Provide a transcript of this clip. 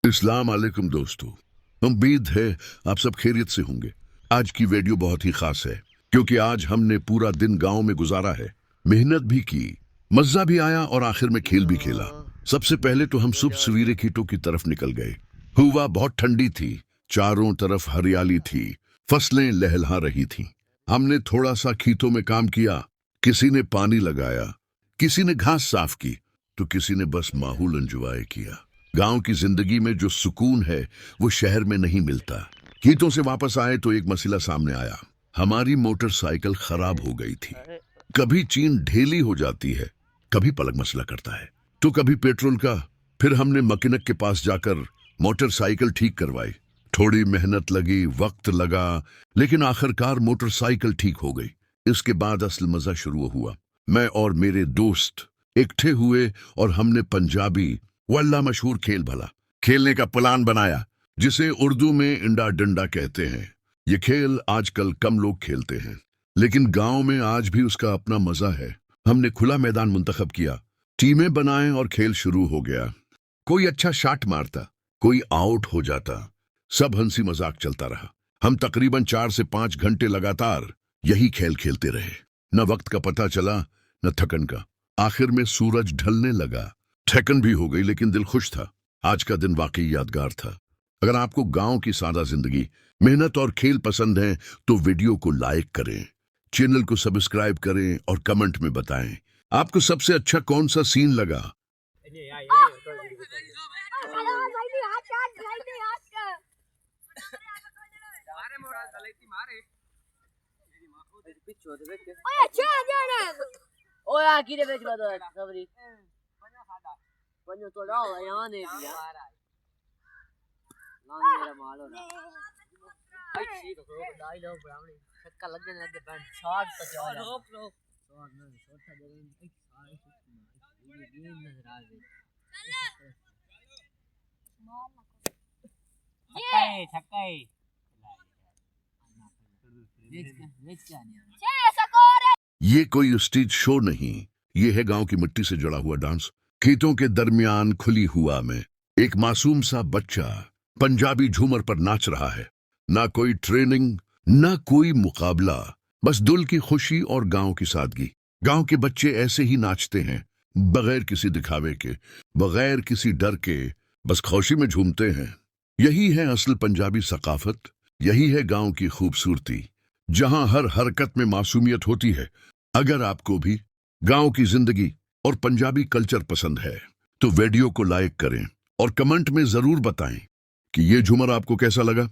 अस्सलाम वालेकुम दोस्तों, उम्मीद है आप सब खैरियत से होंगे। आज की वीडियो बहुत ही खास है क्योंकि आज हमने पूरा दिन गांव में गुजारा है, मेहनत भी की, मजा भी आया और आखिर में खेल भी खेला। सबसे पहले तो हम सुबह सवेरे खेतों की तरफ निकल गए। हवा बहुत ठंडी थी, चारों तरफ हरियाली थी, फसलें लहलहा रही थीं। हमने थोड़ा सा खेतों में काम किया, किसी ने पानी लगाया, किसी ने घास साफ की, तो किसी ने बस माहौल एंजॉय किया। गांव की जिंदगी में जो सुकून है वो शहर में नहीं मिलता। खेतों से वापस आए तो एक मसला सामने आया। हमारी मोटरसाइकिल खराब हो गई थी। कभी चीन ढेली हो जाती है, कभी पलक मसला करता है, तो कभी पेट्रोल का। फिर हमने मैकेनिक के पास जाकर मोटरसाइकिल ठीक करवाई। थोड़ी मेहनत लगी, वक्त लगा, लेकिन आखिरकार मोटरसाइकिल ठीक हो गई। इसके बाद असल मजा शुरू हुआ। मैं और मेरे दोस्त इकट्ठे हुए और हमने पंजाबी वल्ला मशहूर खेल भला खेलने का प्लान बनाया, जिसे उर्दू में इंडा डंडा कहते हैं। ये खेल आजकल कम लोग खेलते हैं, लेकिन गांव में आज भी उसका अपना मजा है। हमने खुला मैदान मुंतखब किया, टीमें बनाए और खेल शुरू हो गया। कोई अच्छा शॉट मारता, कोई आउट हो जाता, सब हंसी मजाक चलता रहा। हम तकरीबन 4 से 5 घंटे लगातार यही खेल खेलते रहे। न वक्त का पता चला, न थकन का। आखिर में सूरज ढलने लगा, थकन भी हो गई, लेकिन दिल खुश था। आज का दिन वाकई यादगार था। अगर आपको गांव की सादा जिंदगी, मेहनत और खेल पसंद है तो वीडियो को लाइक करें, चैनल को सब्सक्राइब करें और कमेंट में बताएं आपको सबसे अच्छा कौन सा सीन लगा। Coño, todo lado, allá de ya. No, मेरा माल हो रहा। भाई ठीक है, दाई लो ब्राह्मणी। छक्का लगने लगे बैंड शॉट तो जा रहा। रोक रोक। शॉट ना शॉट था जगह एक सारे ये गेम नजर आ गई। छक्का छक्का नेक्स्ट क्या नहीं। ये कोई स्टेज शो नहीं, ये है गांव की मिट्टी से जुड़ा हुआ डांस। खेतों के दरमियान खुली हुआ में एक मासूम सा बच्चा पंजाबी झूमर पर नाच रहा है। ना कोई ट्रेनिंग, ना कोई मुकाबला, बस दिल की खुशी और गांव की सादगी। गांव के बच्चे ऐसे ही नाचते हैं, बगैर किसी दिखावे के, बगैर किसी डर के, बस खुशी में झूमते हैं। यही है असल पंजाबी सकाफत, यही है गांव की खूबसूरती, जहां हर हरकत में मासूमियत होती है। अगर आपको भी गांव की जिंदगी और पंजाबी कल्चर पसंद है तो वीडियो को लाइक करें और कमेंट में जरूर बताएं कि ये झूमर आपको कैसा लगा।